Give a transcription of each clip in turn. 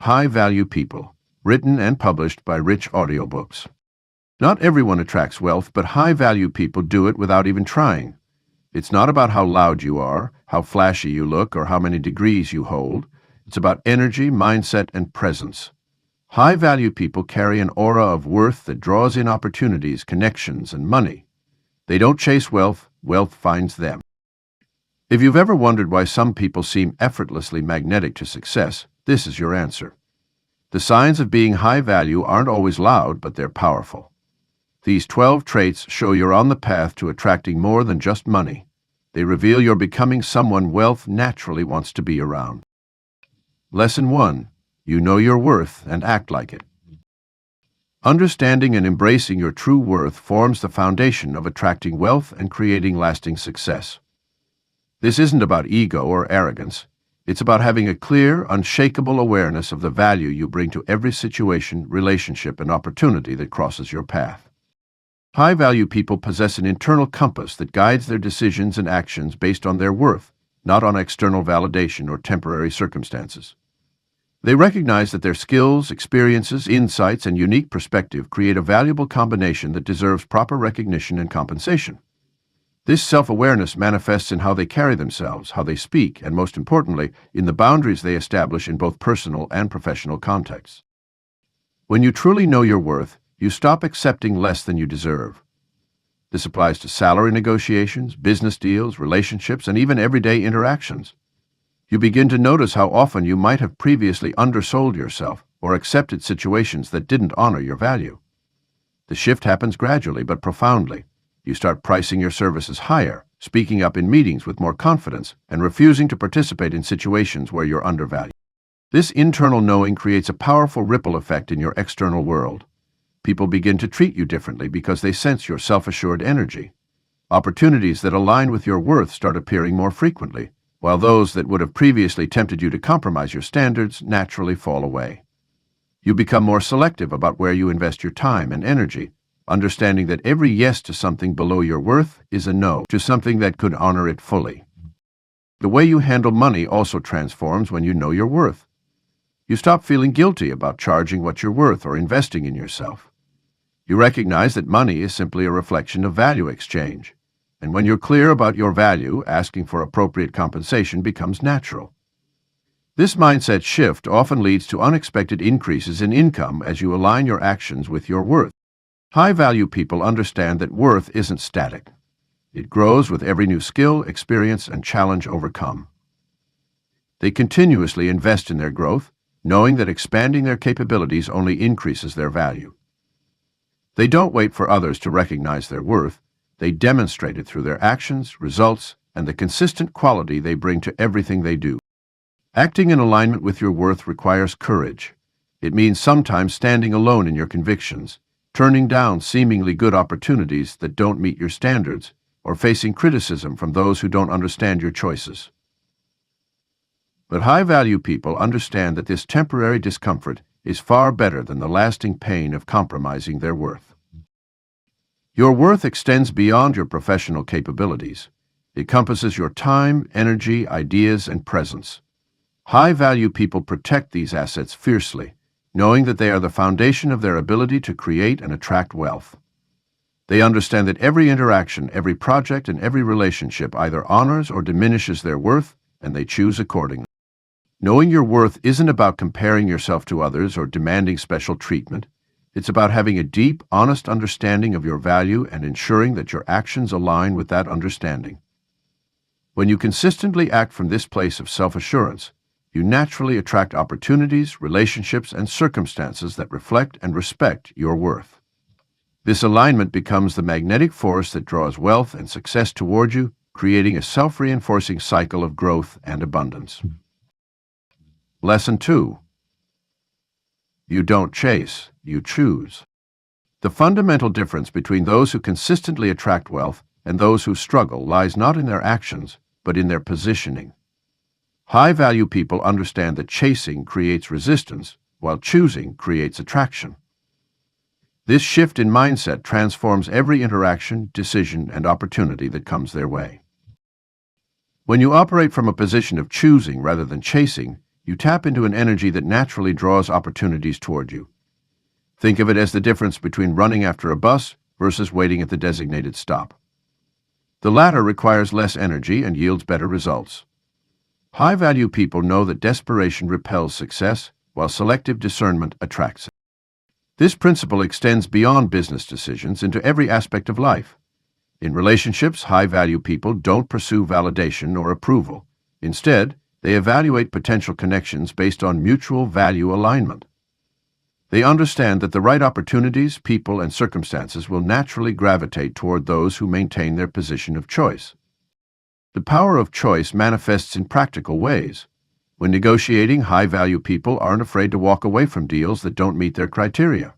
High-value people, written and published by Rich Audiobooks. Not everyone attracts wealth, but high-value people do it without even trying. It's not about how loud you are, how flashy you look, or how many degrees you hold. It's about energy, mindset, and presence. High-value people carry an aura of worth that draws in opportunities, connections, and money. They don't chase wealth, wealth finds them. If you've ever wondered why some people seem effortlessly magnetic to success, this is your answer. The signs of being high value aren't always loud, but they're powerful. These 12 traits show you're on the path to attracting more than just money. They reveal you're becoming someone wealth naturally wants to be around. Lesson 1. You know your worth and act like it. Understanding and embracing your true worth forms the foundation of attracting wealth and creating lasting success. This isn't about ego or arrogance. It's about having a clear, unshakable awareness of the value you bring to every situation, relationship, and opportunity that crosses your path. High-value people possess an internal compass that guides their decisions and actions based on their worth, not on external validation or temporary circumstances. They recognize that their skills, experiences, insights, and unique perspective create a valuable combination that deserves proper recognition and compensation. This self-awareness manifests in how they carry themselves, how they speak, and most importantly, in the boundaries they establish in both personal and professional contexts. When you truly know your worth, you stop accepting less than you deserve. This applies to salary negotiations, business deals, relationships, and even everyday interactions. You begin to notice how often you might have previously undersold yourself or accepted situations that didn't honor your value. The shift happens gradually but profoundly. You start pricing your services higher, speaking up in meetings with more confidence, and refusing to participate in situations where you're undervalued. This internal knowing creates a powerful ripple effect in your external world. People begin to treat you differently because they sense your self-assured energy. Opportunities that align with your worth start appearing more frequently, while those that would have previously tempted you to compromise your standards naturally fall away. You become more selective about where you invest your time and energy, understanding that every yes to something below your worth is a no to something that could honor it fully. The way you handle money also transforms when you know your worth. You stop feeling guilty about charging what you're worth or investing in yourself. You recognize that money is simply a reflection of value exchange, and when you're clear about your value, asking for appropriate compensation becomes natural. This mindset shift often leads to unexpected increases in income as you align your actions with your worth. High-value people understand that worth isn't static. It grows with every new skill, experience, and challenge overcome. They continuously invest in their growth, knowing that expanding their capabilities only increases their value. They don't wait for others to recognize their worth. They demonstrate it through their actions, results, and the consistent quality they bring to everything they do. Acting in alignment with your worth requires courage. It means sometimes standing alone in your convictions, turning down seemingly good opportunities that don't meet your standards, or facing criticism from those who don't understand your choices. But high-value people understand that this temporary discomfort is far better than the lasting pain of compromising their worth. Your worth extends beyond your professional capabilities. It encompasses your time, energy, ideas, and presence. High-value people protect these assets fiercely, knowing that they are the foundation of their ability to create and attract wealth. They understand that every interaction, every project, and every relationship either honors or diminishes their worth, and they choose accordingly. Knowing your worth isn't about comparing yourself to others or demanding special treatment. It's about having a deep, honest understanding of your value and ensuring that your actions align with that understanding. When you consistently act from this place of self-assurance, you naturally attract opportunities, relationships, and circumstances that reflect and respect your worth. This alignment becomes the magnetic force that draws wealth and success toward you, creating a self-reinforcing cycle of growth and abundance. Lesson 2. You don't chase, you choose. The fundamental difference between those who consistently attract wealth and those who struggle lies not in their actions, but in their positioning. High-value people understand that chasing creates resistance, while choosing creates attraction. This shift in mindset transforms every interaction, decision, and opportunity that comes their way. When you operate from a position of choosing rather than chasing, you tap into an energy that naturally draws opportunities toward you. Think of it as the difference between running after a bus versus waiting at the designated stop. The latter requires less energy and yields better results. High-value people know that desperation repels success, while selective discernment attracts it. This principle extends beyond business decisions into every aspect of life. In relationships, high-value people don't pursue validation or approval. Instead, they evaluate potential connections based on mutual value alignment. They understand that the right opportunities, people, and circumstances will naturally gravitate toward those who maintain their position of choice. The power of choice manifests in practical ways. When negotiating, high-value people aren't afraid to walk away from deals that don't meet their criteria.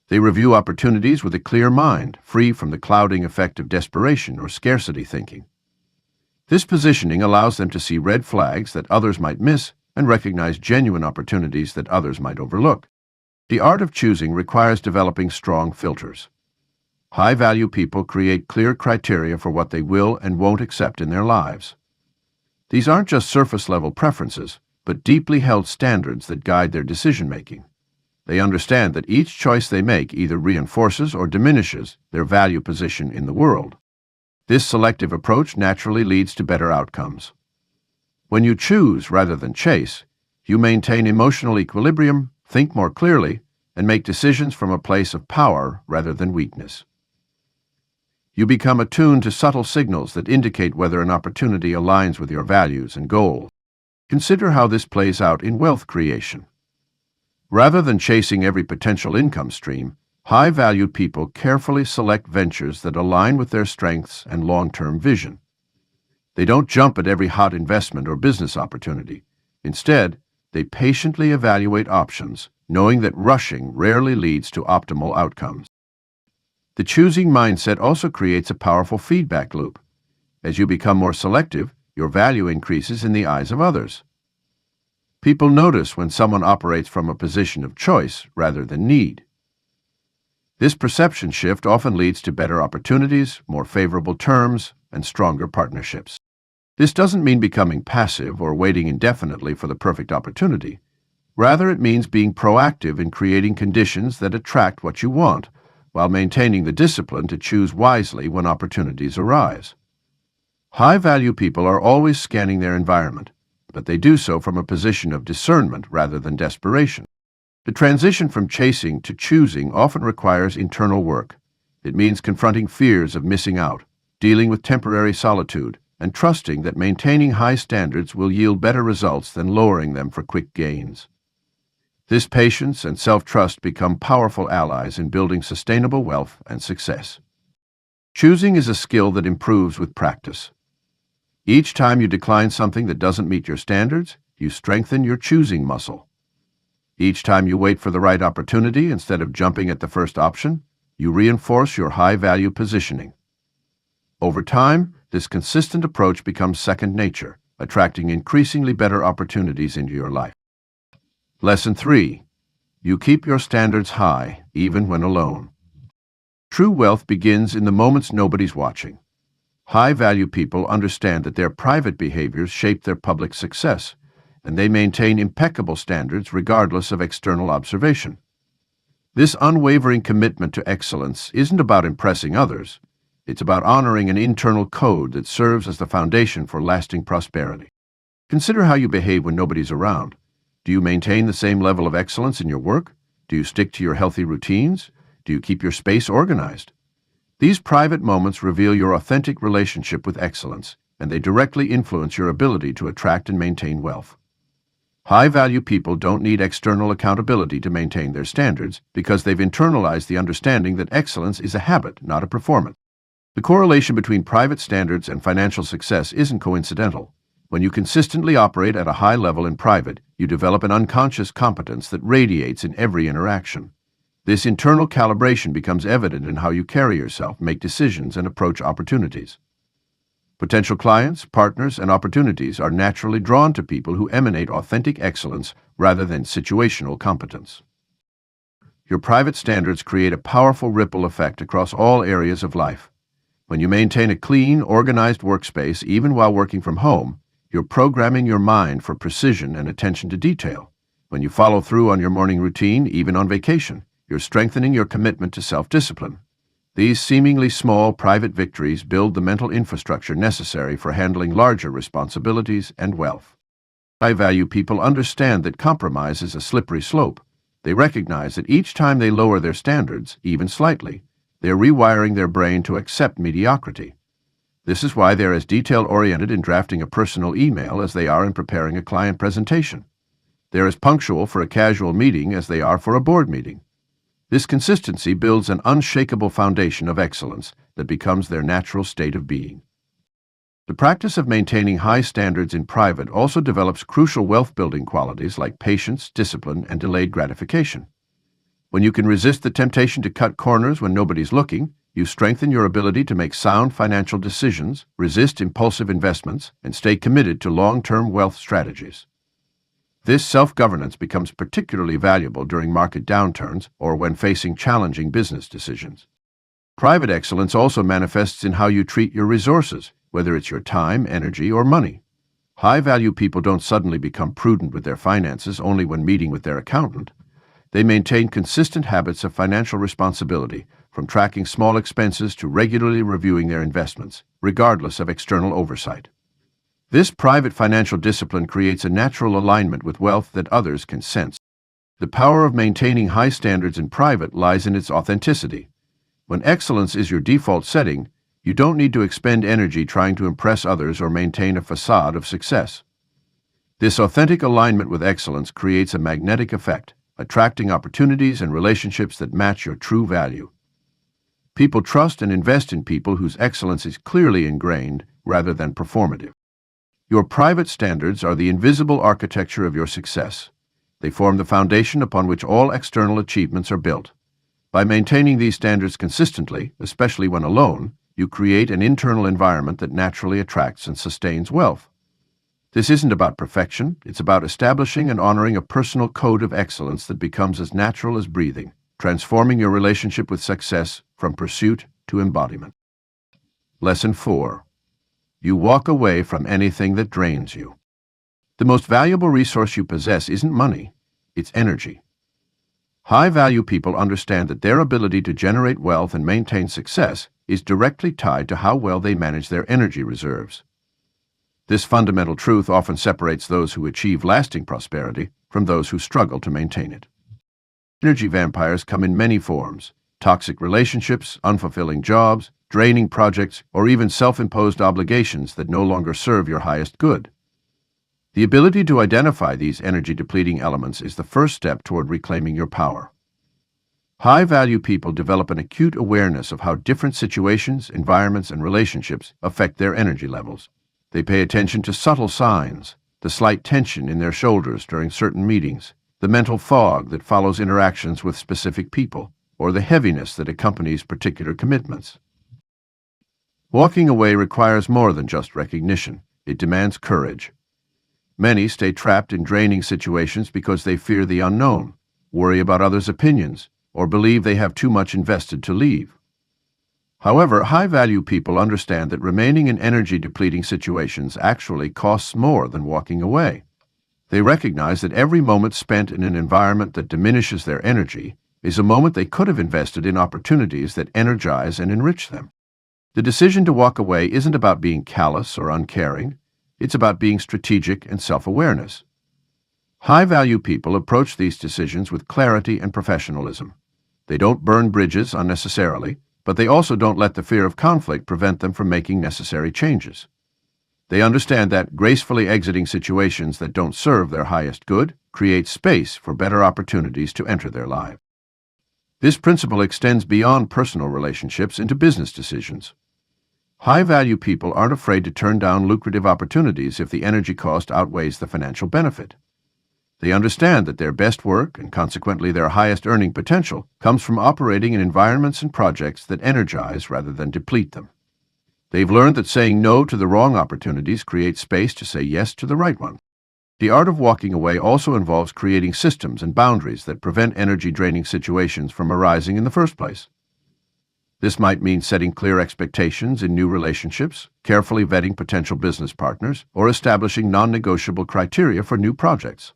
They review opportunities with a clear mind, free from the clouding effect of desperation or scarcity thinking. This positioning allows them to see red flags that others might miss and recognize genuine opportunities that others might overlook. The art of choosing requires developing strong filters. High-value people create clear criteria for what they will and won't accept in their lives. These aren't just surface-level preferences, but deeply held standards that guide their decision-making. They understand that each choice they make either reinforces or diminishes their value position in the world. This selective approach naturally leads to better outcomes. When you choose rather than chase, you maintain emotional equilibrium, think more clearly, and make decisions from a place of power rather than weakness. You become attuned to subtle signals that indicate whether an opportunity aligns with your values and goals. Consider how this plays out in wealth creation. Rather than chasing every potential income stream, high-valued people carefully select ventures that align with their strengths and long-term vision. They don't jump at every hot investment or business opportunity. Instead, they patiently evaluate options, knowing that rushing rarely leads to optimal outcomes. The choosing mindset also creates a powerful feedback loop. As you become more selective, your value increases in the eyes of others. People notice when someone operates from a position of choice rather than need. This perception shift often leads to better opportunities, more favorable terms, and stronger partnerships. This doesn't mean becoming passive or waiting indefinitely for the perfect opportunity. Rather, it means being proactive in creating conditions that attract what you want, while maintaining the discipline to choose wisely when opportunities arise. High-value people are always scanning their environment, but they do so from a position of discernment rather than desperation. The transition from chasing to choosing often requires internal work. It means confronting fears of missing out, dealing with temporary solitude, and trusting that maintaining high standards will yield better results than lowering them for quick gains. This patience and self-trust become powerful allies in building sustainable wealth and success. Choosing is a skill that improves with practice. Each time you decline something that doesn't meet your standards, you strengthen your choosing muscle. Each time you wait for the right opportunity instead of jumping at the first option, you reinforce your high-value positioning. Over time, this consistent approach becomes second nature, attracting increasingly better opportunities into your life. Lesson 3. You keep your standards high, even when alone. True wealth begins in the moments nobody's watching. High-value people understand that their private behaviors shape their public success, and they maintain impeccable standards regardless of external observation. This unwavering commitment to excellence isn't about impressing others. It's about honoring an internal code that serves as the foundation for lasting prosperity. Consider how you behave when nobody's around. Do you maintain the same level of excellence in your work? Do you stick to your healthy routines? Do you keep your space organized? These private moments reveal your authentic relationship with excellence, and they directly influence your ability to attract and maintain wealth. High-value people don't need external accountability to maintain their standards because they've internalized the understanding that excellence is a habit, not a performance. The correlation between private standards and financial success isn't coincidental. When you consistently operate at a high level in private, you develop an unconscious competence that radiates in every interaction. This internal calibration becomes evident in how you carry yourself, make decisions, and approach opportunities. Potential clients, partners, and opportunities are naturally drawn to people who emanate authentic excellence rather than situational competence. Your private standards create a powerful ripple effect across all areas of life. When you maintain a clean, organized workspace, even while working from home, You're programming your mind for precision and attention to detail. When you follow through on your morning routine, even on vacation, you're strengthening your commitment to self-discipline. These seemingly small private victories build the mental infrastructure necessary for handling larger responsibilities and wealth. High-value people understand that compromise is a slippery slope. They recognize that each time they lower their standards, even slightly, they are rewiring their brain to accept mediocrity. This is why they're as detail-oriented in drafting a personal email as they are in preparing a client presentation. They're as punctual for a casual meeting as they are for a board meeting. This consistency builds an unshakable foundation of excellence that becomes their natural state of being. The practice of maintaining high standards in private also develops crucial wealth-building qualities like patience, discipline, and delayed gratification. When you can resist the temptation to cut corners when nobody's looking, you strengthen your ability to make sound financial decisions, resist impulsive investments, and stay committed to long-term wealth strategies. This self-governance becomes particularly valuable during market downturns or when facing challenging business decisions. Private excellence also manifests in how you treat your resources, whether it's your time, energy, or money. High-value people don't suddenly become prudent with their finances only when meeting with their accountant. They maintain consistent habits of financial responsibility, from tracking small expenses to regularly reviewing their investments, regardless of external oversight. This private financial discipline creates a natural alignment with wealth that others can sense. The power of maintaining high standards in private lies in its authenticity. When excellence is your default setting, you don't need to expend energy trying to impress others or maintain a facade of success. This authentic alignment with excellence creates a magnetic effect, attracting opportunities and relationships that match your true value. People trust and invest in people whose excellence is clearly ingrained rather than performative. Your private standards are the invisible architecture of your success. They form the foundation upon which all external achievements are built. By maintaining these standards consistently, especially when alone, you create an internal environment that naturally attracts and sustains wealth. This isn't about perfection, it's about establishing and honoring a personal code of excellence that becomes as natural as breathing, transforming your relationship with success from pursuit to embodiment. Lesson 4. You walk away from anything that drains you. The most valuable resource you possess isn't money, it's energy. High-value people understand that their ability to generate wealth and maintain success is directly tied to how well they manage their energy reserves. This fundamental truth often separates those who achieve lasting prosperity from those who struggle to maintain it. Energy vampires come in many forms: toxic relationships, unfulfilling jobs, draining projects, or even self-imposed obligations that no longer serve your highest good. The ability to identify these energy-depleting elements is the first step toward reclaiming your power. High-value people develop an acute awareness of how different situations, environments, and relationships affect their energy levels. They pay attention to subtle signs, the slight tension in their shoulders during certain meetings, the mental fog that follows interactions with specific people, or the heaviness that accompanies particular commitments. Walking away requires more than just recognition. It demands courage. Many stay trapped in draining situations because they fear the unknown, worry about others' opinions, or believe they have too much invested to leave. However, high-value people understand that remaining in energy-depleting situations actually costs more than walking away. They recognize that every moment spent in an environment that diminishes their energy is a moment they could have invested in opportunities that energize and enrich them. The decision to walk away isn't about being callous or uncaring. It's about being strategic and self-awareness. High-value people approach these decisions with clarity and professionalism. They don't burn bridges unnecessarily, but they also don't let the fear of conflict prevent them from making necessary changes. They understand that gracefully exiting situations that don't serve their highest good creates space for better opportunities to enter their lives. This principle extends beyond personal relationships into business decisions. High-value people aren't afraid to turn down lucrative opportunities if the energy cost outweighs the financial benefit. They understand that their best work, and consequently their highest earning potential, comes from operating in environments and projects that energize rather than deplete them. They've learned that saying no to the wrong opportunities creates space to say yes to the right one. The art of walking away also involves creating systems and boundaries that prevent energy-draining situations from arising in the first place. This might mean setting clear expectations in new relationships, carefully vetting potential business partners, or establishing non-negotiable criteria for new projects.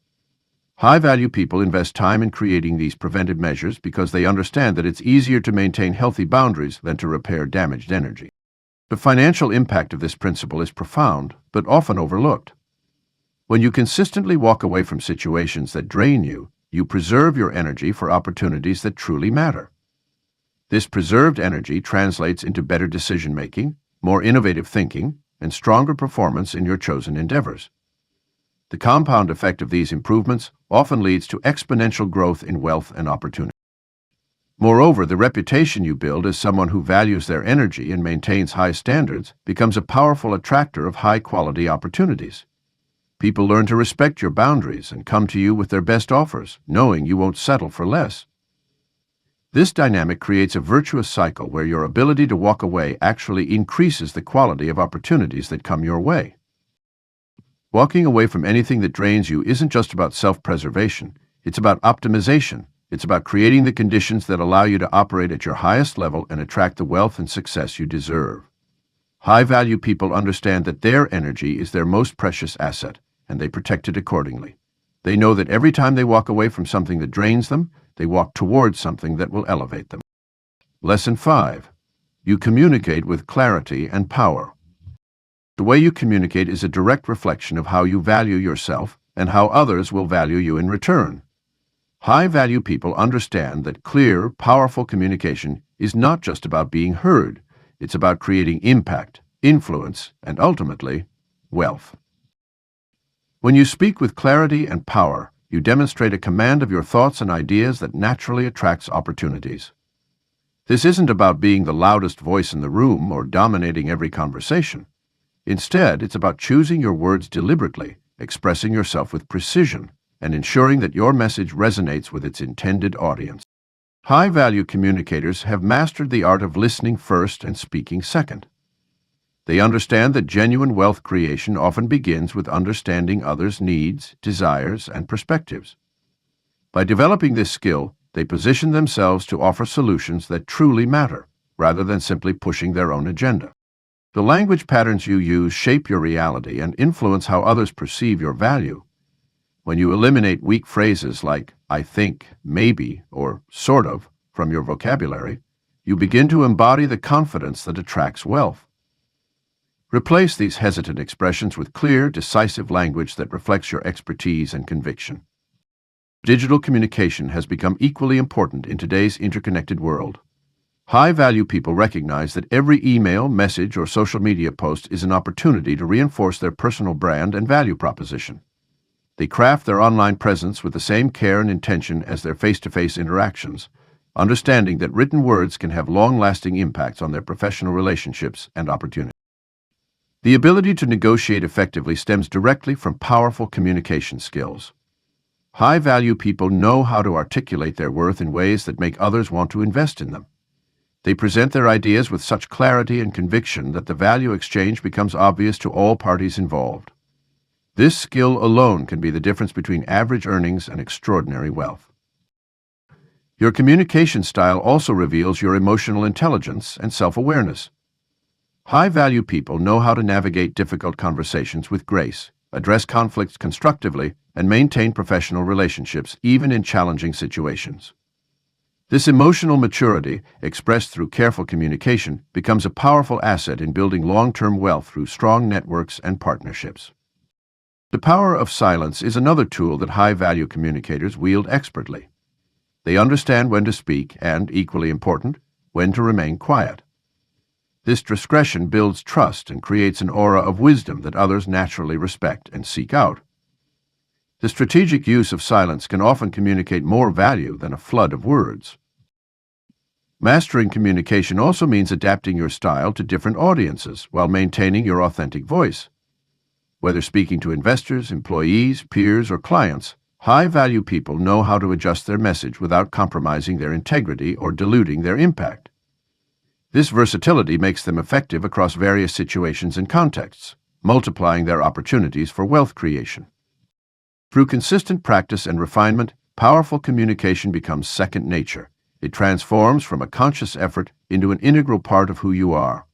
High-value people invest time in creating these preventive measures because they understand that it's easier to maintain healthy boundaries than to repair damaged energy. The financial impact of this principle is profound, but often overlooked. When you consistently walk away from situations that drain you, you preserve your energy for opportunities that truly matter. This preserved energy translates into better decision-making, more innovative thinking, and stronger performance in your chosen endeavors. The compound effect of these improvements often leads to exponential growth in wealth and opportunity. Moreover, the reputation you build as someone who values their energy and maintains high standards becomes a powerful attractor of high-quality opportunities. People learn to respect your boundaries and come to you with their best offers, knowing you won't settle for less. This dynamic creates a virtuous cycle where your ability to walk away actually increases the quality of opportunities that come your way. Walking away from anything that drains you isn't just about self-preservation, it's about optimization. It's about creating the conditions that allow you to operate at your highest level and attract the wealth and success you deserve. High-value people understand that their energy is their most precious asset, and they protect it accordingly. They know that every time they walk away from something that drains them, they walk towards something that will elevate them. Lesson 5. You communicate with clarity and power. The way you communicate is a direct reflection of how you value yourself and how others will value you in return. High-value people understand that clear, powerful communication is not just about being heard. It's about creating impact, influence, and ultimately, wealth. When you speak with clarity and power, you demonstrate a command of your thoughts and ideas that naturally attracts opportunities. This isn't about being the loudest voice in the room or dominating every conversation. Instead, it's about choosing your words deliberately, expressing yourself with precision, and ensuring that your message resonates with its intended audience. High-value communicators have mastered the art of listening first and speaking second. They understand that genuine wealth creation often begins with understanding others' needs, desires, and perspectives. By developing this skill, they position themselves to offer solutions that truly matter, rather than simply pushing their own agenda. The language patterns you use shape your reality and influence how others perceive your value. When you eliminate weak phrases like "I think," "maybe," or "sort of" from your vocabulary, you begin to embody the confidence that attracts wealth. Replace these hesitant expressions with clear, decisive language that reflects your expertise and conviction. Digital communication has become equally important in today's interconnected world. High-value people recognize that every email, message, or social media post is an opportunity to reinforce their personal brand and value proposition. They craft their online presence with the same care and intention as their face-to-face interactions, understanding that written words can have long-lasting impacts on their professional relationships and opportunities. The ability to negotiate effectively stems directly from powerful communication skills. High-value people know how to articulate their worth in ways that make others want to invest in them. They present their ideas with such clarity and conviction that the value exchange becomes obvious to all parties involved. This skill alone can be the difference between average earnings and extraordinary wealth. Your communication style also reveals your emotional intelligence and self-awareness. High-value people know how to navigate difficult conversations with grace, address conflicts constructively, and maintain professional relationships even in challenging situations. This emotional maturity, expressed through careful communication, becomes a powerful asset in building long-term wealth through strong networks and partnerships. The power of silence is another tool that high-value communicators wield expertly. They understand when to speak and, equally important, when to remain quiet. This discretion builds trust and creates an aura of wisdom that others naturally respect and seek out. The strategic use of silence can often communicate more value than a flood of words. Mastering communication also means adapting your style to different audiences while maintaining your authentic voice. Whether speaking to investors, employees, peers, or clients, high-value people know how to adjust their message without compromising their integrity or diluting their impact. This versatility makes them effective across various situations and contexts, multiplying their opportunities for wealth creation. Through consistent practice and refinement, powerful communication becomes second nature, It transforms from a conscious effort into an integral part of who you are.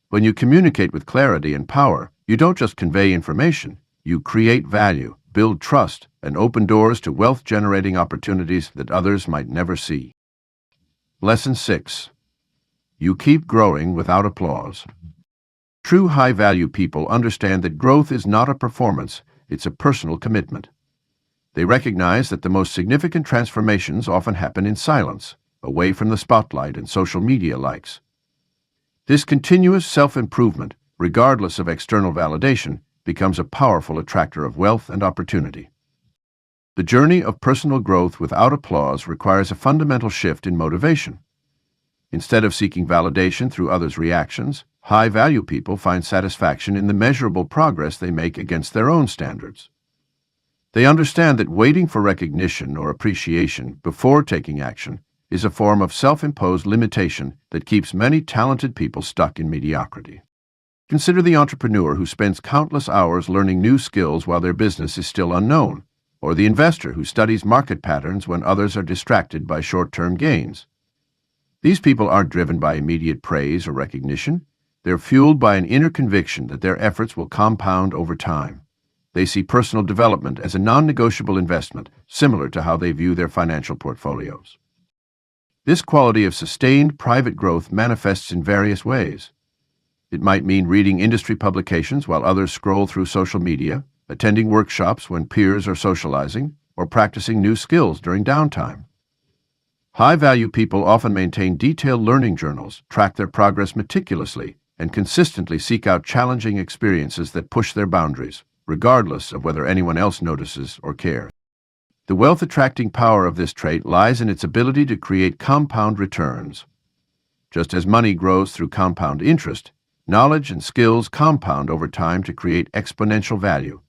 When you communicate with clarity and power, you don't just convey information, you create value, build trust, and open doors to wealth-generating opportunities that others might never see. Lesson 6. You keep growing without applause. True high-value people understand that growth is not a performance, it's a personal commitment. They recognize that the most significant transformations often happen in silence, away from the spotlight and social media likes. This continuous self-improvement, regardless of external validation, becomes a powerful attractor of wealth and opportunity. The journey of personal growth without applause requires a fundamental shift in motivation. Instead of seeking validation through others' reactions, high-value people find satisfaction in the measurable progress they make against their own standards. They understand that waiting for recognition or appreciation before taking action is a form of self-imposed limitation that keeps many talented people stuck in mediocrity. Consider the entrepreneur who spends countless hours learning new skills while their business is still unknown, or the investor who studies market patterns when others are distracted by short-term gains. These people aren't driven by immediate praise or recognition. They're fueled by an inner conviction that their efforts will compound over time. They see personal development as a non-negotiable investment, similar to how they view their financial portfolios. This quality of sustained private growth manifests in various ways. It might mean reading industry publications while others scroll through social media, attending workshops when peers are socializing, or practicing new skills during downtime. High-value people often maintain detailed learning journals, track their progress meticulously, and consistently seek out challenging experiences that push their boundaries, regardless of whether anyone else notices or cares. The wealth-attracting power of this trait lies in its ability to create compound returns. Just as money grows through compound interest, knowledge and skills compound over time to create exponential value.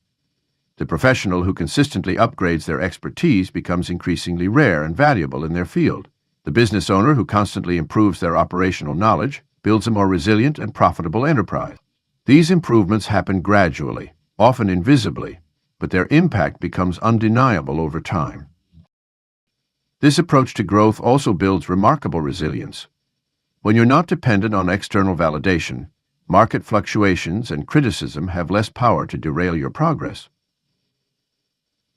The professional who consistently upgrades their expertise becomes increasingly rare and valuable in their field. The business owner who constantly improves their operational knowledge builds a more resilient and profitable enterprise. These improvements happen gradually, often invisibly, but their impact becomes undeniable over time. This approach to growth also builds remarkable resilience. When you're not dependent on external validation, market fluctuations and criticism have less power to derail your progress.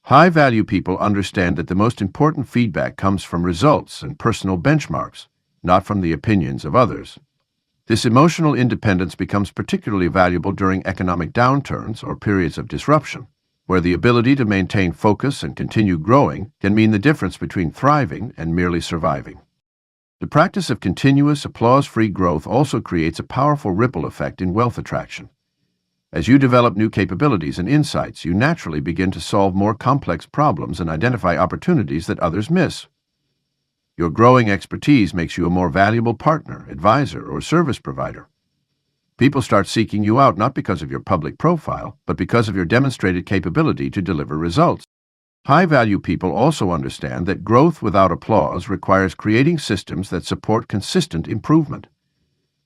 High-value people understand that the most important feedback comes from results and personal benchmarks, not from the opinions of others. This emotional independence becomes particularly valuable during economic downturns or periods of disruption, where the ability to maintain focus and continue growing can mean the difference between thriving and merely surviving. The practice of continuous, applause-free growth also creates a powerful ripple effect in wealth attraction. As you develop new capabilities and insights, you naturally begin to solve more complex problems and identify opportunities that others miss. Your growing expertise makes you a more valuable partner, advisor, or service provider. People start seeking you out not because of your public profile, but because of your demonstrated capability to deliver results. High-value people also understand that growth without applause requires creating systems that support consistent improvement.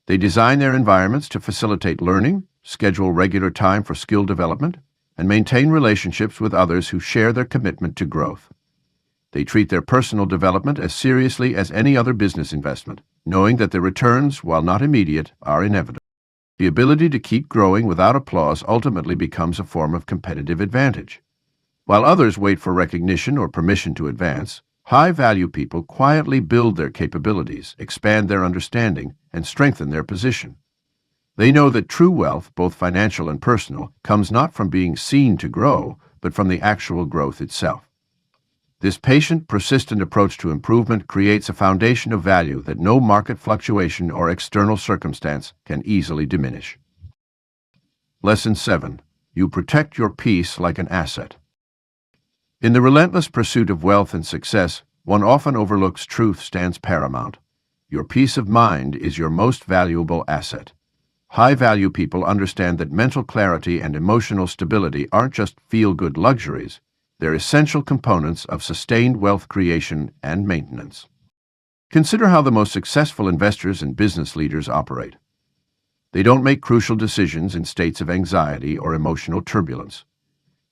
They design their environments to facilitate learning, schedule regular time for skill development, and maintain relationships with others who share their commitment to growth. They treat their personal development as seriously as any other business investment, knowing that the returns, while not immediate, are inevitable. The ability to keep growing without applause ultimately becomes a form of competitive advantage. While others wait for recognition or permission to advance, high-value people quietly build their capabilities, expand their understanding, and strengthen their position. They know that true wealth, both financial and personal, comes not from being seen to grow, but from the actual growth itself. This patient, persistent approach to improvement creates a foundation of value that no market fluctuation or external circumstance can easily diminish. Lesson 7. You protect your peace like an asset. In the relentless pursuit of wealth and success, one often overlooks truth stands paramount. Your peace of mind is your most valuable asset. High-value people understand that mental clarity and emotional stability aren't just feel-good luxuries. They're essential components of sustained wealth creation and maintenance. Consider how the most successful investors and business leaders operate. They don't make crucial decisions in states of anxiety or emotional turbulence.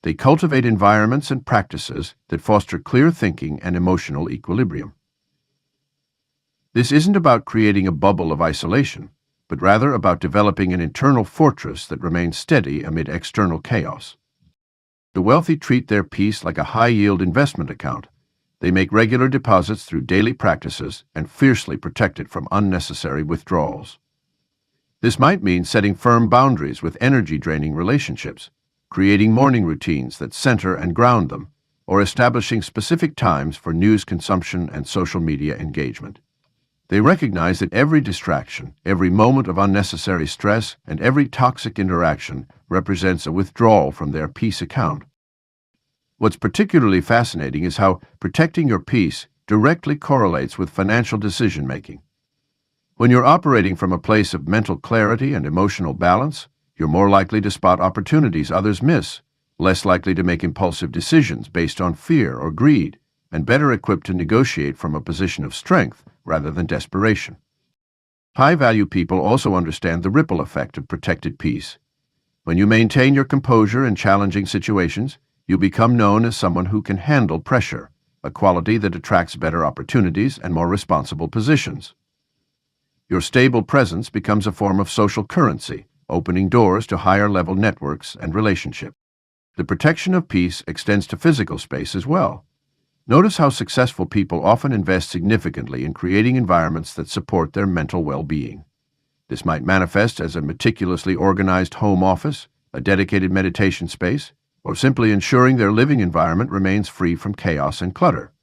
They cultivate environments and practices that foster clear thinking and emotional equilibrium. This isn't about creating a bubble of isolation, but rather about developing an internal fortress that remains steady amid external chaos. The wealthy treat their peace like a high-yield investment account. They make regular deposits through daily practices and fiercely protect it from unnecessary withdrawals. This might mean setting firm boundaries with energy-draining relationships, creating morning routines that center and ground them, or establishing specific times for news consumption and social media engagement. They recognize that every distraction, every moment of unnecessary stress, and every toxic interaction represents a withdrawal from their peace account. What's particularly fascinating is how protecting your peace directly correlates with financial decision-making. When you're operating from a place of mental clarity and emotional balance, you're more likely to spot opportunities others miss, less likely to make impulsive decisions based on fear or greed, and better equipped to negotiate from a position of strength rather than desperation. High-value people also understand the ripple effect of protected peace. When you maintain your composure in challenging situations, you become known as someone who can handle pressure, a quality that attracts better opportunities and more responsible positions. Your stable presence becomes a form of social currency, opening doors to higher-level networks and relationships. The protection of peace extends to physical space as well. Notice how successful people often invest significantly in creating environments that support their mental well-being. This might manifest as a meticulously organized home office, a dedicated meditation space, or simply ensuring their living environment remains free from chaos and clutter.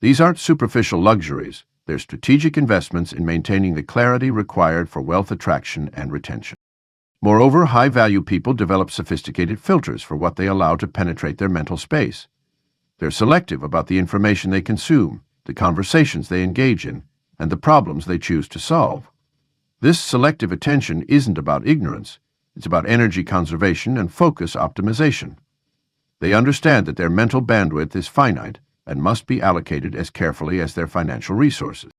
These aren't superficial luxuries. They're strategic investments in maintaining the clarity required for wealth attraction and retention. Moreover, high-value people develop sophisticated filters for what they allow to penetrate their mental space. They're selective about the information they consume, the conversations they engage in, and the problems they choose to solve. This selective attention isn't about ignorance. It's about energy conservation and focus optimization. They understand that their mental bandwidth is finite and must be allocated as carefully as their financial resources.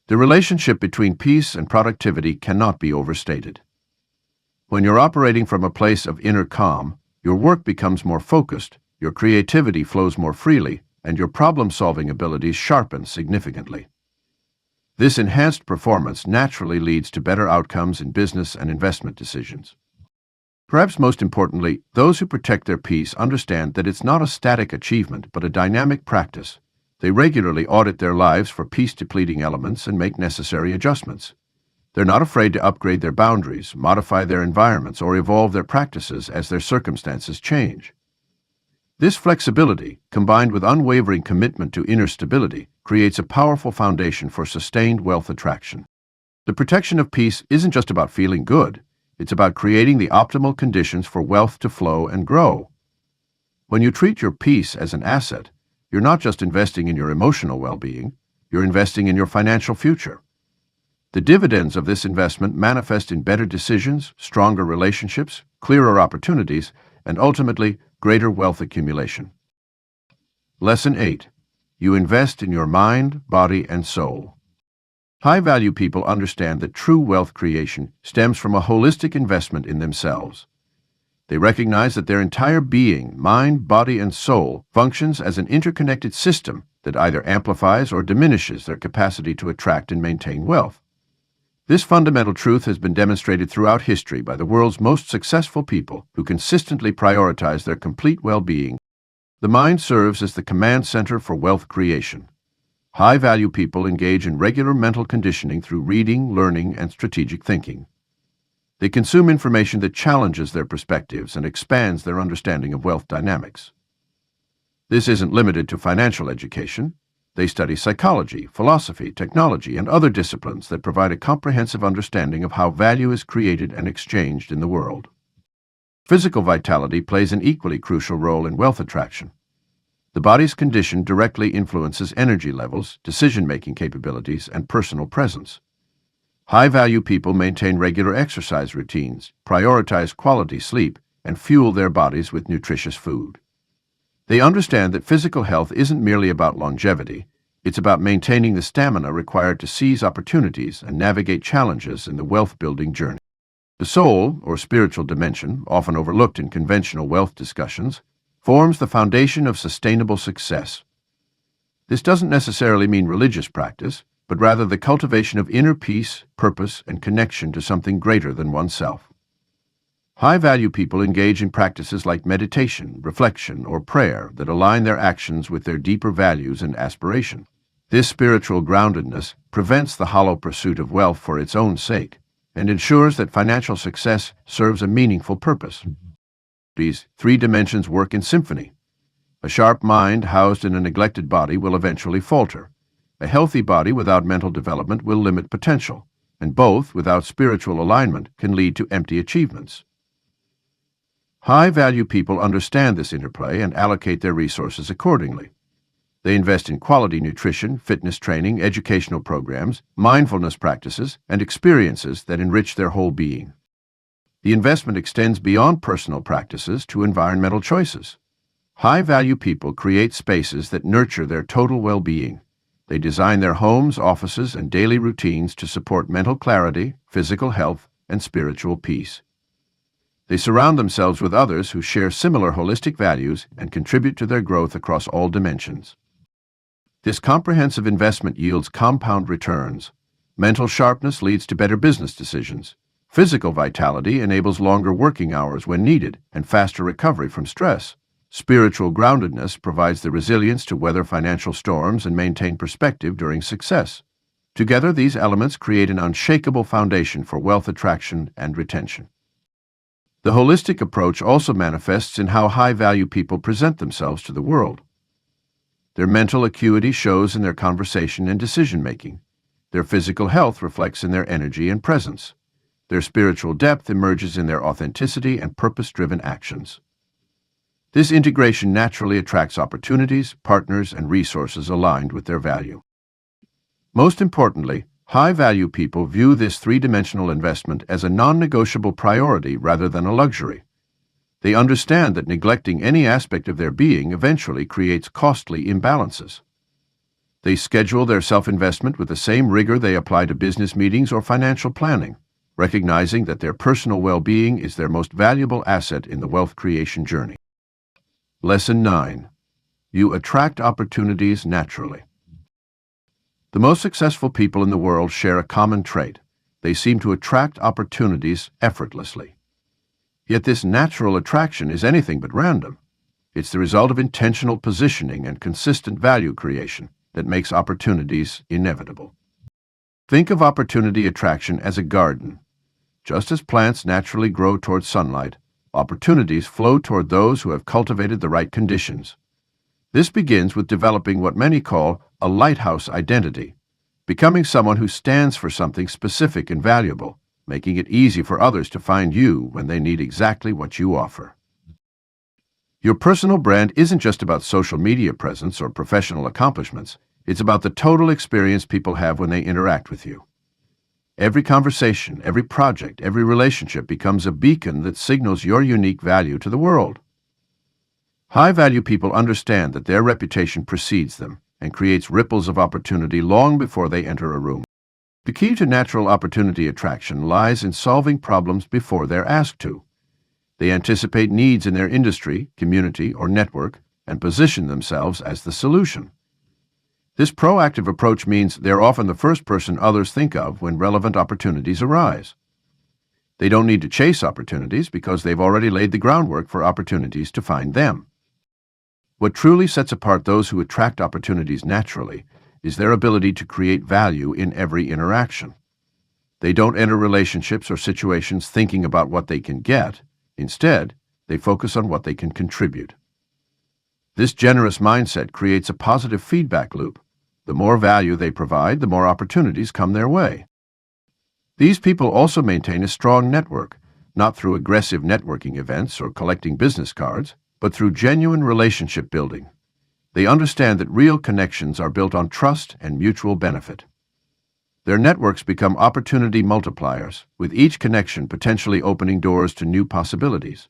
The relationship between peace and productivity cannot be overstated. When you're operating from a place of inner calm, your work becomes more focused, your creativity flows more freely, and your problem-solving abilities sharpen significantly. This enhanced performance naturally leads to better outcomes in business and investment decisions. Perhaps most importantly, those who protect their peace understand that it's not a static achievement but a dynamic practice. They regularly audit their lives for peace-depleting elements and make necessary adjustments. They're not afraid to upgrade their boundaries, modify their environments, or evolve their practices as their circumstances change. This flexibility, combined with unwavering commitment to inner stability, creates a powerful foundation for sustained wealth attraction. The protection of peace isn't just about feeling good. It's about creating the optimal conditions for wealth to flow and grow. When you treat your peace as an asset, you're not just investing in your emotional well-being, you're investing in your financial future. The dividends of this investment manifest in better decisions, stronger relationships, clearer opportunities, and ultimately, greater wealth accumulation. Lesson 8. You invest in your mind, body, and soul. High-value people understand that true wealth creation stems from a holistic investment in themselves. They recognize that their entire being, mind, body, and soul, functions as an interconnected system that either amplifies or diminishes their capacity to attract and maintain wealth. This fundamental truth has been demonstrated throughout history by the world's most successful people who consistently prioritize their complete well-being. The mind serves as the command center for wealth creation. High-value people engage in regular mental conditioning through reading, learning, and strategic thinking. They consume information that challenges their perspectives and expands their understanding of wealth dynamics. This isn't limited to financial education. They study psychology, philosophy, technology, and other disciplines that provide a comprehensive understanding of how value is created and exchanged in the world. Physical vitality plays an equally crucial role in wealth attraction. The body's condition directly influences energy levels, decision-making capabilities, and personal presence. High-value people maintain regular exercise routines, prioritize quality sleep, and fuel their bodies with nutritious food. They understand that physical health isn't merely about longevity, it's about maintaining the stamina required to seize opportunities and navigate challenges in the wealth-building journey. The soul, or spiritual dimension, often overlooked in conventional wealth discussions, forms the foundation of sustainable success. This doesn't necessarily mean religious practice, but rather the cultivation of inner peace, purpose, and connection to something greater than oneself. High-value people engage in practices like meditation, reflection, or prayer that align their actions with their deeper values and aspiration. This spiritual groundedness prevents the hollow pursuit of wealth for its own sake and ensures that financial success serves a meaningful purpose. These three dimensions work in symphony. A sharp mind housed in a neglected body will eventually falter. A healthy body without mental development will limit potential, and both, without spiritual alignment, can lead to empty achievements. High-value people understand this interplay and allocate their resources accordingly. They invest in quality nutrition, fitness training, educational programs, mindfulness practices, and experiences that enrich their whole being. The investment extends beyond personal practices to environmental choices. High-value people create spaces that nurture their total well-being. They design their homes, offices, and daily routines to support mental clarity, physical health, and spiritual peace. They surround themselves with others who share similar holistic values and contribute to their growth across all dimensions. This comprehensive investment yields compound returns. Mental sharpness leads to better business decisions. Physical vitality enables longer working hours when needed and faster recovery from stress. Spiritual groundedness provides the resilience to weather financial storms and maintain perspective during success. Together, these elements create an unshakable foundation for wealth attraction and retention. The holistic approach also manifests in how high-value people present themselves to the world. Their mental acuity shows in their conversation and decision-making. Their physical health reflects in their energy and presence. Their spiritual depth emerges in their authenticity and purpose-driven actions. This integration naturally attracts opportunities, partners, and resources aligned with their value. Most importantly, high-value people view this three-dimensional investment as a non-negotiable priority rather than a luxury. They understand that neglecting any aspect of their being eventually creates costly imbalances. They schedule their self-investment with the same rigor they apply to business meetings or financial planning, recognizing that their personal well-being is their most valuable asset in the wealth creation journey. Lesson 9. You attract opportunities naturally. The most successful people in the world share a common trait. They seem to attract opportunities effortlessly. Yet this natural attraction is anything but random. It's the result of intentional positioning and consistent value creation that makes opportunities inevitable. Think of opportunity attraction as a garden. Just as plants naturally grow toward sunlight, opportunities flow toward those who have cultivated the right conditions. This begins with developing what many call a lighthouse identity, becoming someone who stands for something specific and valuable, making it easy for others to find you when they need exactly what you offer. Your personal brand isn't just about social media presence or professional accomplishments. It's about the total experience people have when they interact with you. Every conversation, every project, every relationship becomes a beacon that signals your unique value to the world. High-value people understand that their reputation precedes them and creates ripples of opportunity long before they enter a room. The key to natural opportunity attraction lies in solving problems before they're asked to. They anticipate needs in their industry, community, or network and position themselves as the solution. This proactive approach means they're often the first person others think of when relevant opportunities arise. They don't need to chase opportunities because they've already laid the groundwork for opportunities to find them. What truly sets apart those who attract opportunities naturally is their ability to create value in every interaction. They don't enter relationships or situations thinking about what they can get. Instead, they focus on what they can contribute. This generous mindset creates a positive feedback loop. The more value they provide, the more opportunities come their way. These people also maintain a strong network, not through aggressive networking events or collecting business cards, but through genuine relationship building. They understand that real connections are built on trust and mutual benefit. Their networks become opportunity multipliers, with each connection potentially opening doors to new possibilities.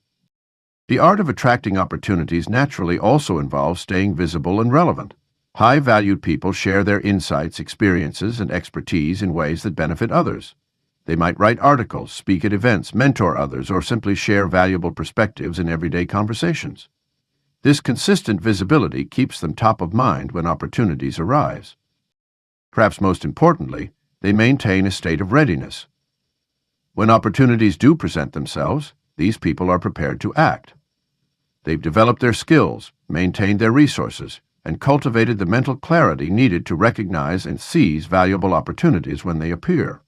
The art of attracting opportunities naturally also involves staying visible and relevant. High-valued people share their insights, experiences, and expertise in ways that benefit others. They might write articles, speak at events, mentor others, or simply share valuable perspectives in everyday conversations. This consistent visibility keeps them top of mind when opportunities arise. Perhaps most importantly, they maintain a state of readiness. When opportunities do present themselves, these people are prepared to act. They've developed their skills, maintained their resources, and cultivated the mental clarity needed to recognize and seize valuable opportunities when they appear.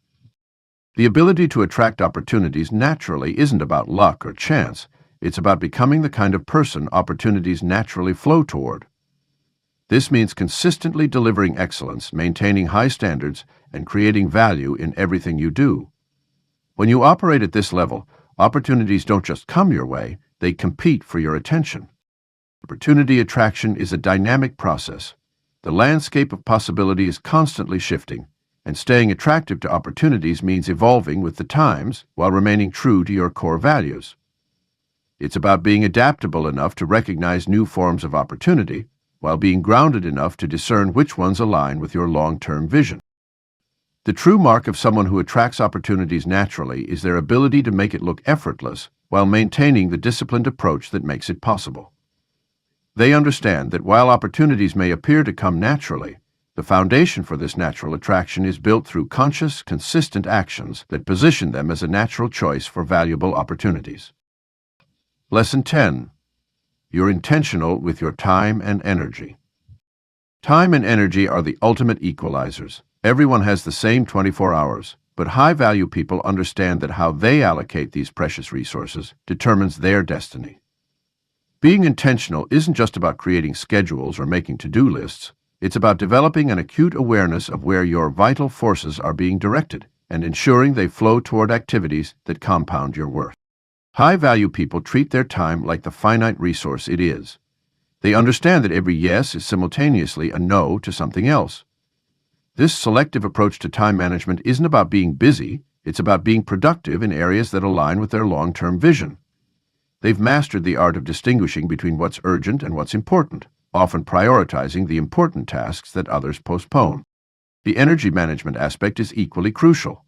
The ability to attract opportunities naturally isn't about luck or chance. It's about becoming the kind of person opportunities naturally flow toward. This means consistently delivering excellence, maintaining high standards, and creating value in everything you do. When you operate at this level, opportunities don't just come your way, they compete for your attention. Opportunity attraction is a dynamic process. The landscape of possibility is constantly shifting, and staying attractive to opportunities means evolving with the times while remaining true to your core values. It's about being adaptable enough to recognize new forms of opportunity, while being grounded enough to discern which ones align with your long-term vision. The true mark of someone who attracts opportunities naturally is their ability to make it look effortless while maintaining the disciplined approach that makes it possible. They understand that while opportunities may appear to come naturally, the foundation for this natural attraction is built through conscious, consistent actions that position them as a natural choice for valuable opportunities. Lesson 10. You're intentional with your time and energy. Time and energy are the ultimate equalizers. Everyone has the same 24 hours, but high-value people understand that how they allocate these precious resources determines their destiny. Being intentional isn't just about creating schedules or making to-do lists. It's about developing an acute awareness of where your vital forces are being directed and ensuring they flow toward activities that compound your worth. High-value people treat their time like the finite resource it is. They understand that every yes is simultaneously a no to something else. This selective approach to time management isn't about being busy, it's about being productive in areas that align with their long-term vision. They've mastered the art of distinguishing between what's urgent and what's important, often prioritizing the important tasks that others postpone. The energy management aspect is equally crucial.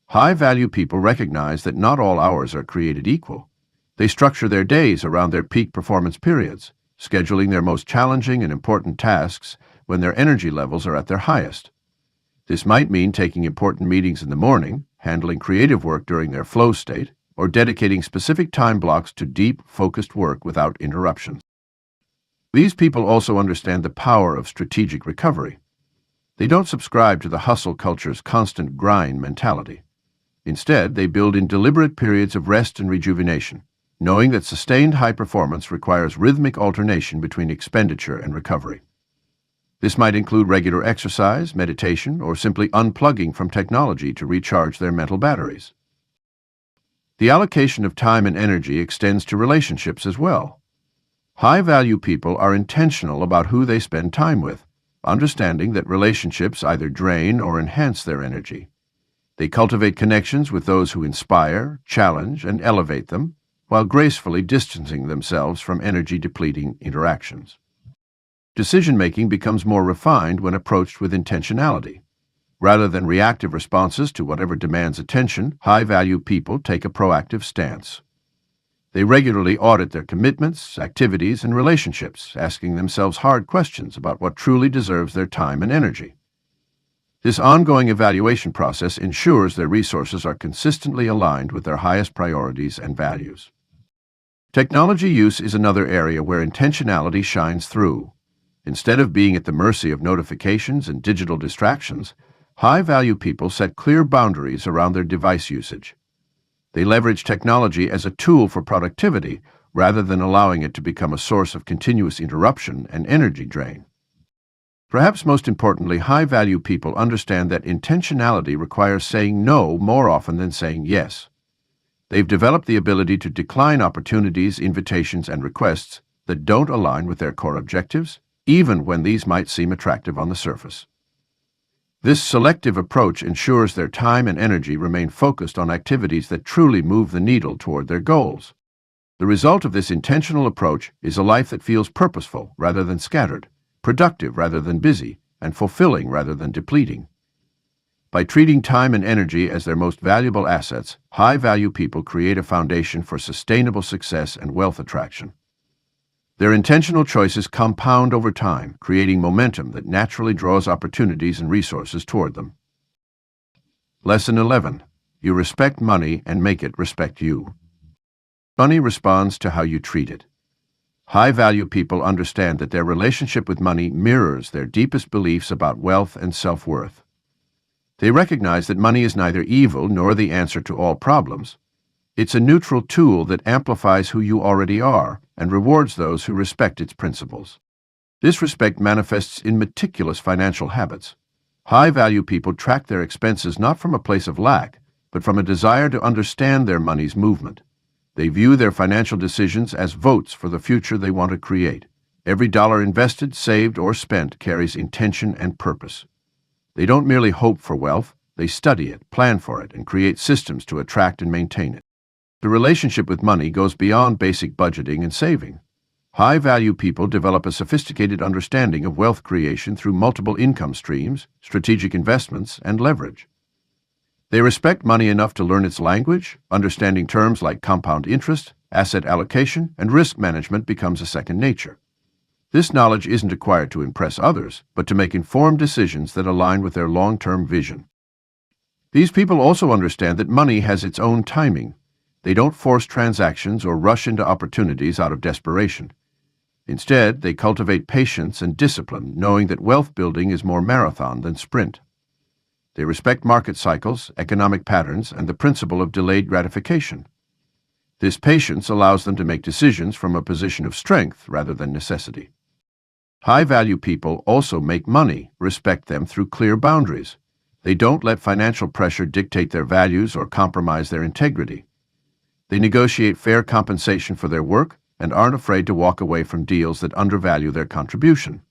High-value people recognize that not all hours are created equal. They structure their days around their peak performance periods, scheduling their most challenging and important tasks when their energy levels are at their highest. This might mean taking important meetings in the morning, handling creative work during their flow state, or dedicating specific time blocks to deep, focused work without interruptions. These people also understand the power of strategic recovery. They don't subscribe to the hustle culture's constant grind mentality. Instead, they build in deliberate periods of rest and rejuvenation, knowing that sustained high performance requires rhythmic alternation between expenditure and recovery. This might include regular exercise, meditation, or simply unplugging from technology to recharge their mental batteries. The allocation of time and energy extends to relationships as well. High-value people are intentional about who they spend time with, understanding that relationships either drain or enhance their energy. They cultivate connections with those who inspire, challenge, and elevate them, while gracefully distancing themselves from energy-depleting interactions. Decision-making becomes more refined when approached with intentionality. Rather than reactive responses to whatever demands attention, high-value people take a proactive stance. They regularly audit their commitments, activities, and relationships, asking themselves hard questions about what truly deserves their time and energy. This ongoing evaluation process ensures their resources are consistently aligned with their highest priorities and values. Technology use is another area where intentionality shines through. Instead of being at the mercy of notifications and digital distractions, high-value people set clear boundaries around their device usage. They leverage technology as a tool for productivity rather than allowing it to become a source of continuous interruption and energy drain. Perhaps most importantly, high-value people understand that intentionality requires saying no more often than saying yes. They've developed the ability to decline opportunities, invitations, and requests that don't align with their core objectives, even when these might seem attractive on the surface. This selective approach ensures their time and energy remain focused on activities that truly move the needle toward their goals. The result of this intentional approach is a life that feels purposeful rather than scattered, productive rather than busy, and fulfilling rather than depleting. By treating time and energy as their most valuable assets, high-value people create a foundation for sustainable success and wealth attraction. Their intentional choices compound over time, creating momentum that naturally draws opportunities and resources toward them. Lesson 11. You respect money and make it respect you. Money responds to how you treat it. High-value people understand that their relationship with money mirrors their deepest beliefs about wealth and self-worth. They recognize that money is neither evil nor the answer to all problems. It's a neutral tool that amplifies who you already are and rewards those who respect its principles. This respect manifests in meticulous financial habits. High-value people track their expenses not from a place of lack, but from a desire to understand their money's movement. They view their financial decisions as votes for the future they want to create. Every dollar invested, saved, or spent carries intention and purpose. They don't merely hope for wealth, they study it, plan for it, and create systems to attract and maintain it. The relationship with money goes beyond basic budgeting and saving. High-value people develop a sophisticated understanding of wealth creation through multiple income streams, strategic investments, and leverage. They respect money enough to learn its language. Understanding terms like compound interest, asset allocation, and risk management becomes a second nature. This knowledge isn't acquired to impress others, but to make informed decisions that align with their long-term vision. These people also understand that money has its own timing. They don't force transactions or rush into opportunities out of desperation. Instead, they cultivate patience and discipline, knowing that wealth building is more marathon than sprint. They respect market cycles, economic patterns, and the principle of delayed gratification. This patience allows them to make decisions from a position of strength rather than necessity. High-value people also make money, respect them through clear boundaries. They don't let financial pressure dictate their values or compromise their integrity. They negotiate fair compensation for their work and aren't afraid to walk away from deals that undervalue their contribution.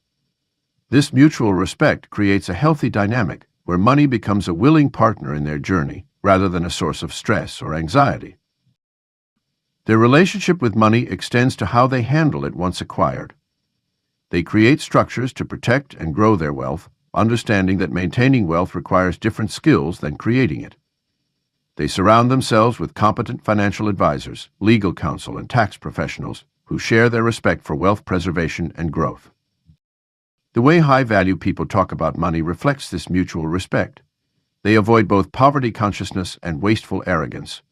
This mutual respect creates a healthy dynamic where money becomes a willing partner in their journey rather than a source of stress or anxiety. Their relationship with money extends to how they handle it once acquired. They create structures to protect and grow their wealth, understanding that maintaining wealth requires different skills than creating it. They surround themselves with competent financial advisors, legal counsel, and tax professionals who share their respect for wealth preservation and growth. The way high-value people talk about money reflects this mutual respect. They avoid both poverty consciousness and wasteful arrogance.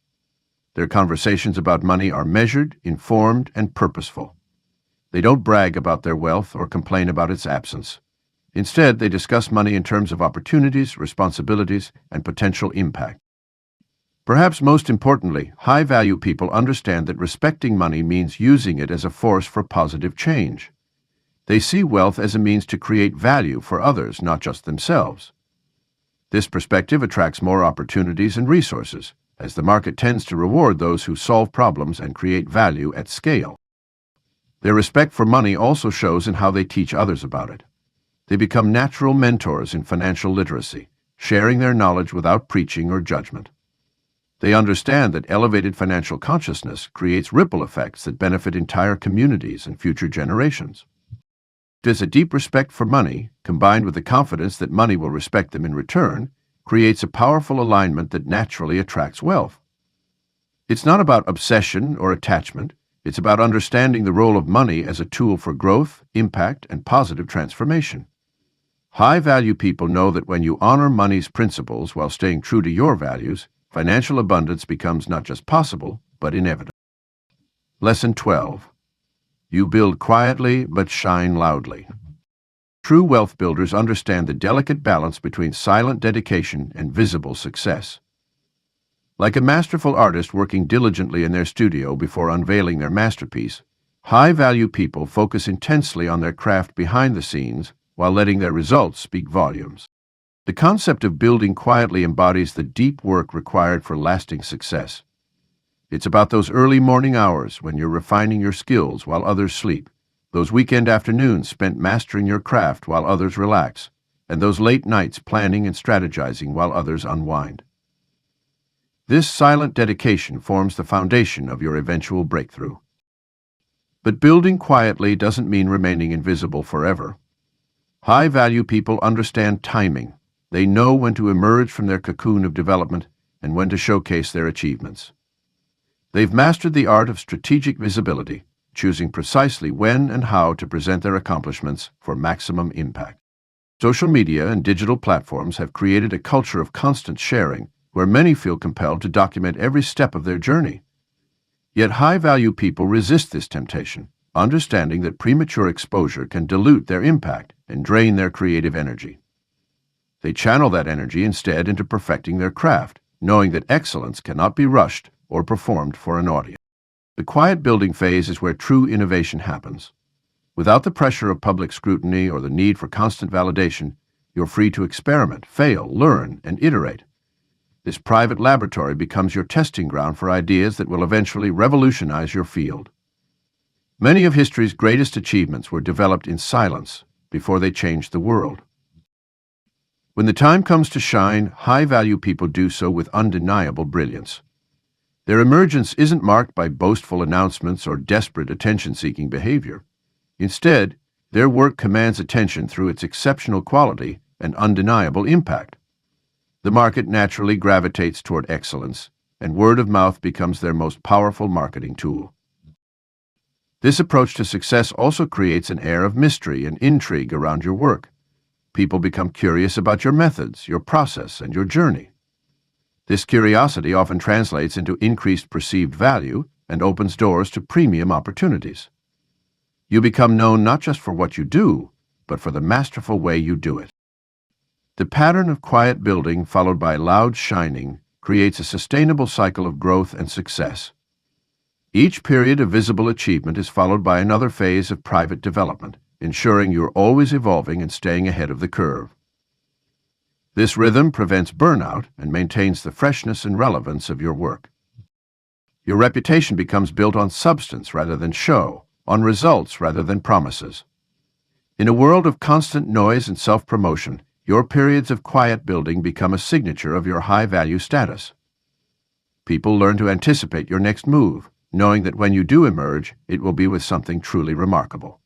Their conversations about money are measured, informed, and purposeful. They don't brag about their wealth or complain about its absence. Instead, they discuss money in terms of opportunities, responsibilities, and potential impact. Perhaps most importantly, high-value people understand that respecting money means using it as a force for positive change. They see wealth as a means to create value for others, not just themselves. This perspective attracts more opportunities and resources, as the market tends to reward those who solve problems and create value at scale. Their respect for money also shows in how they teach others about it. They become natural mentors in financial literacy, sharing their knowledge without preaching or judgment. They understand that elevated financial consciousness creates ripple effects that benefit entire communities and future generations. There's a deep respect for money, combined with the confidence that money will respect them in return, creates a powerful alignment that naturally attracts wealth. It's not about obsession or attachment, it's about understanding the role of money as a tool for growth, impact, and positive transformation. High-value people know that when you honor money's principles while staying true to your values, financial abundance becomes not just possible, but inevitable. Lesson 12. You build quietly but shine loudly. True wealth builders understand the delicate balance between silent dedication and visible success. Like a masterful artist working diligently in their studio before unveiling their masterpiece, high-value people focus intensely on their craft behind the scenes while letting their results speak volumes. The concept of building quietly embodies the deep work required for lasting success. It's about those early morning hours when you're refining your skills while others sleep, those weekend afternoons spent mastering your craft while others relax, and those late nights planning and strategizing while others unwind. This silent dedication forms the foundation of your eventual breakthrough. But building quietly doesn't mean remaining invisible forever. High-value people understand timing. They know when to emerge from their cocoon of development and when to showcase their achievements. They've mastered the art of strategic visibility, choosing precisely when and how to present their accomplishments for maximum impact. Social media and digital platforms have created a culture of constant sharing, where many feel compelled to document every step of their journey. Yet high-value people resist this temptation, understanding that premature exposure can dilute their impact and drain their creative energy. They channel that energy instead into perfecting their craft, knowing that excellence cannot be rushed or performed for an audience. The quiet building phase is where true innovation happens. Without the pressure of public scrutiny or the need for constant validation, you're free to experiment, fail, learn, and iterate. This private laboratory becomes your testing ground for ideas that will eventually revolutionize your field. Many of history's greatest achievements were developed in silence before they changed the world. When the time comes to shine, high-value people do so with undeniable brilliance. Their emergence isn't marked by boastful announcements or desperate attention-seeking behavior. Instead, their work commands attention through its exceptional quality and undeniable impact. The market naturally gravitates toward excellence, and word of mouth becomes their most powerful marketing tool. This approach to success also creates an air of mystery and intrigue around your work. People become curious about your methods, your process, and your journey. This curiosity often translates into increased perceived value and opens doors to premium opportunities. You become known not just for what you do, but for the masterful way you do it. The pattern of quiet building followed by loud shining creates a sustainable cycle of growth and success. Each period of visible achievement is followed by another phase of private development, ensuring you're always evolving and staying ahead of the curve. This rhythm prevents burnout and maintains the freshness and relevance of your work. Your reputation becomes built on substance rather than show, on results rather than promises. In a world of constant noise and self-promotion, your periods of quiet building become a signature of your high-value status. People learn to anticipate your next move, knowing that when you do emerge, it will be with something truly remarkable.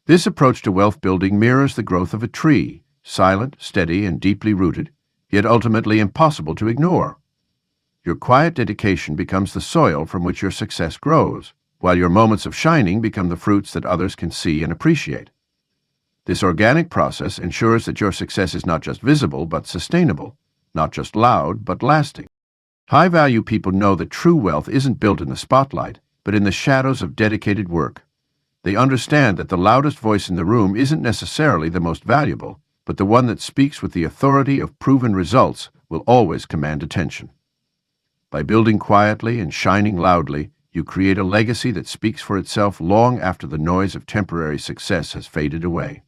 This approach to wealth building mirrors the growth of a tree, silent, steady, and deeply rooted, yet ultimately impossible to ignore. Your quiet dedication becomes the soil from which your success grows, while your moments of shining become the fruits that others can see and appreciate. This organic process ensures that your success is not just visible but sustainable, not just loud but lasting. High-value people know that true wealth isn't built in the spotlight, but in the shadows of dedicated work. They understand that the loudest voice in the room isn't necessarily the most valuable, but the one that speaks with the authority of proven results will always command attention. By building quietly and shining loudly, you create a legacy that speaks for itself long after the noise of temporary success has faded away.